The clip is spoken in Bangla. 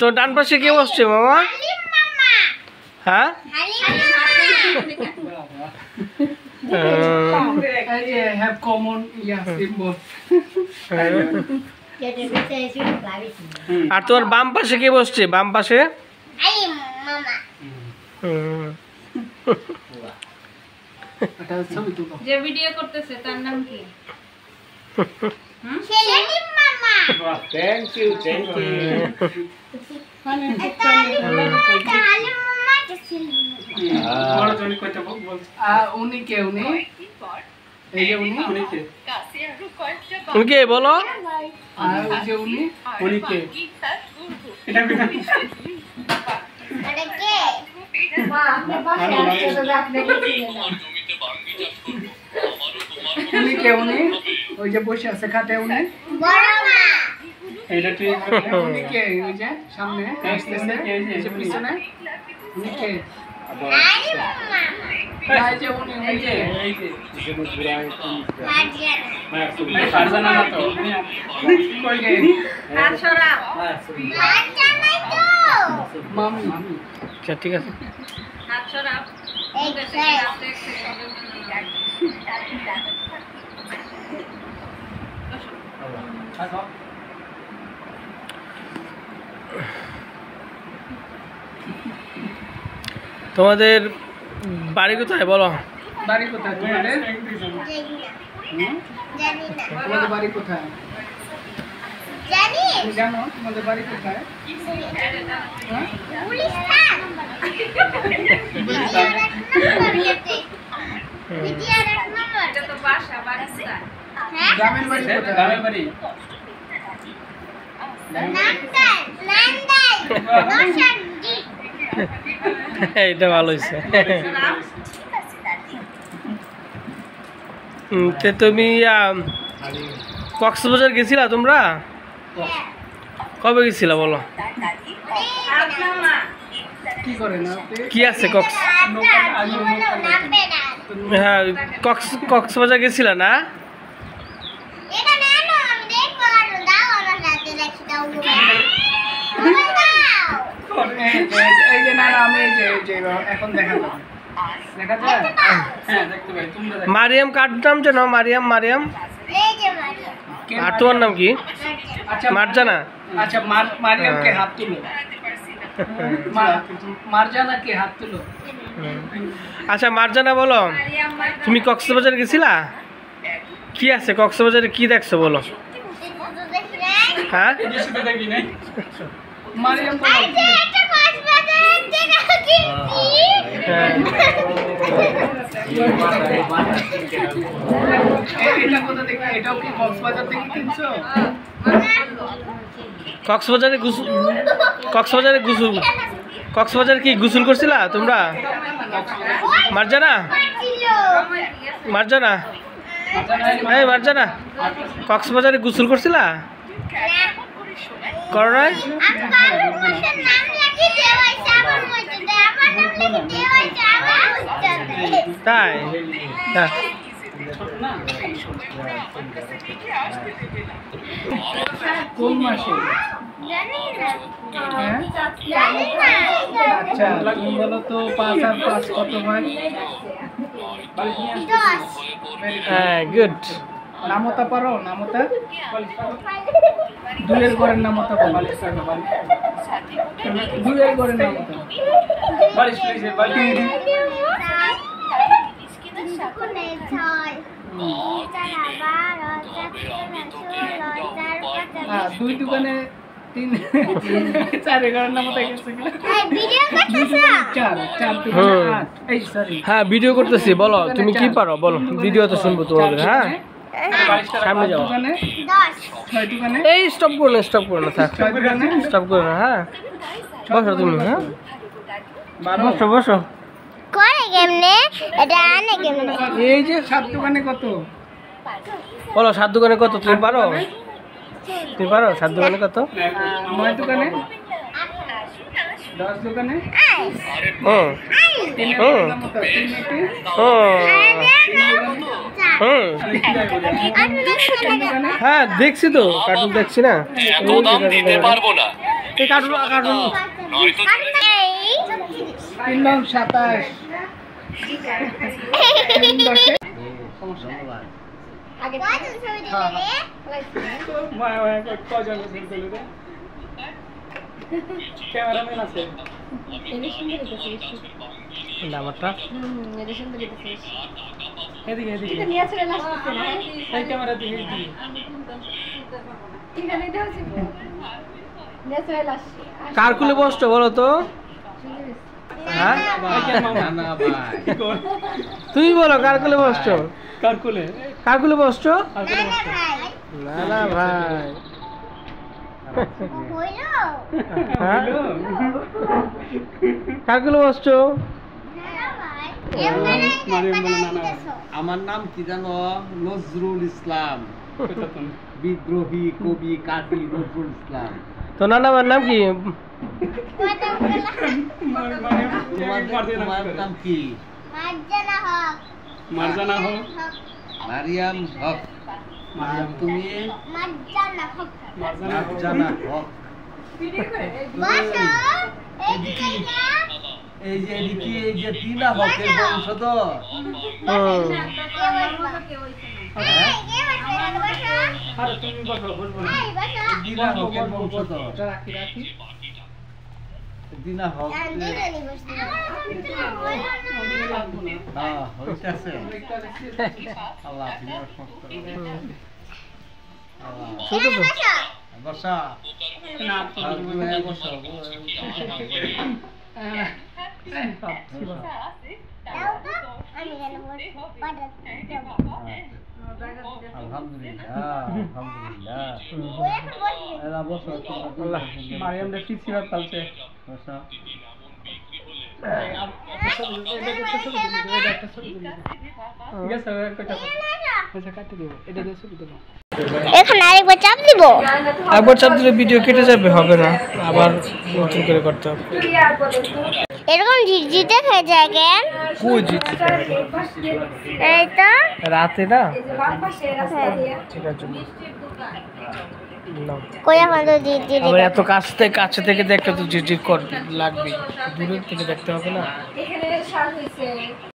তো ডান পাশে কে বসছে মামা? হ্যাঁ আর তোর বাম পাশে কে বসছে? বাম পাশে যে ভিডিও করতেছে তার নাম কি? Thank you. উনকে বলো ওই যে বসে আছে খাটে উনি এটা ঠিক উনি কে ওই যে সামনে আসতেছে এই যে পিছনে উনি কে এই যে উনি এই যে ফারজানা না তো কই গে আছরা মামি আচ্ছা ঠিক আছে আছরা তোমাদের বাড়ি কোথায় বলো? বাড়ি কোথায় তোমাদের? তোমাদের বাড়ি কোথায় জানো? তোমাদের বাড়ি কোথায়? গ্রামের বাড়ি কোথায়? গ্রামের বাড়ি এটা ভালো হয়েছে। তুমি কক্সবাজার গেছিলা তোমরা? কবে গেছিলা বলো? কি আছে কক্স? হ্যাঁ কক্সবাজার গেছিলা না? এই যে না আমি যে এখন দেখা যায় হ্যাঁ দেখতে পাই তোমরা মারিয়াম কার নাম জানো? মারিয়াম আর তোমার নাম কি? আচ্ছা মারজানা। আচ্ছা মারিয়ামকে হাত তুলো মারজানাকে হাত তুলো আচ্ছা মারজানা বলো তুমি কক্সবাজার গেছিলা? কি আছে কক্সবাজারে কি দেখছো বলো? হ্যাঁ মারিয়াম এটাও কি কক্সবাজার থেকে কিনছো? কক্সবাজারে কি গোসল করছিলা তোমরা? মারজানা এই মারজানা কক্সবাজারে গোসল করছিলা? করো নাই? তাই কোন মাসে? আচ্ছা তুমি বলো তো 5 আর 5 কত হয়? হ্যাঁ গুড। নামতা পারো? নামতা দুইয়ের ঘরের নামতা বলো। দুইয়ের ঘরের নামতা দুই দোকানে 3 4 ঘরের নামতা গেছে হ্যাঁ ভিডিও করতেছি বলো তুমি কি পারো বলো? ভিডিও তো শুনবো তোমাদের। হ্যাঁ সামনে যাও। এই স্টপ করো না থাক স্টপ করো না। হ্যাঁ বসো তুমি। হ্যাঁ বসো করে কেমনে এটা আনে কেমনে? এই যে 7 দোকানে কত বলো? 7 দোকানে কত তুমি পারো? 7 দোকানে কত? 9 দোকানে 10 দোকানে হ্যাঁ দেখছি তো কার্টুন দেখছি না। এত দাম দিতে পারবো না। এই কার্টুন কার্টুন 3 নং 27 আগে কয়জন ছবি দিলে রে মায়া মায়া কয়জন ছবি দিলে রে ক্যামেরাম্যান আছে নাম্বারটা এদিকে এদিকে এই ক্যামেরা দিকে কার কুলে বসছো বলো তো হ্যাঁ না ভাই তুমি বলো কার কুলে বসছো কার কোলে কার কুলে বসছো না ভাই না ভাই হইলো হ্যাঁ? কার কুলে বসছো না ভাই এমনে মারিয়াম বলে না না আমার নাম কি জানো নজরুল ইসলাম এটা তো বিদ্রোহী কবি কাজী নজরুল ইসলাম তো নানার নাম কি তোমার নাম কি মার্জানা হক মারজানা হো মারিয়াম হক মারিয়াম তুমি মার্জানা হক মারজানা হক বসো এদিকে না এই যে এদিকে এই যে টিনা হকের বংশধর আরে তুমি বসো বসবো না টিনা হকের বংশধর রাখি রাখি টিনা হক হ্যাঁ হইতাছে আল্লাহ তোমার সমস্ত আল্লাহ ছোট তো বসা না আর তুমি বসো আলহামদুলিল্লাহ আলহামদুলিল্লাহ এলা বসো আল্লাহ মারিয়াম রে ঠিক ছিল চলছে বসা ঠিক আছে কয়টা পয়সা কাটতে দেব এটা দিয়ে ছবি দেব এখানে আরেকবার চাপ দিব একবার চাপ দিলে ভিডিও কেটে যাবে হবে না আবার নতুন করে করতে হবে এরকম ঝিরঝিরতে হয়ে যায় কেন কই জিতছি এই তো রাতে না ঠিক আছে নাও। কই এখন তো ঝিরঝির আবার এত কাছে থেকে দেখলে তো জিজি কর লাগবে দূরের থেকে দেখতে হবে না এখানে শাক হইছে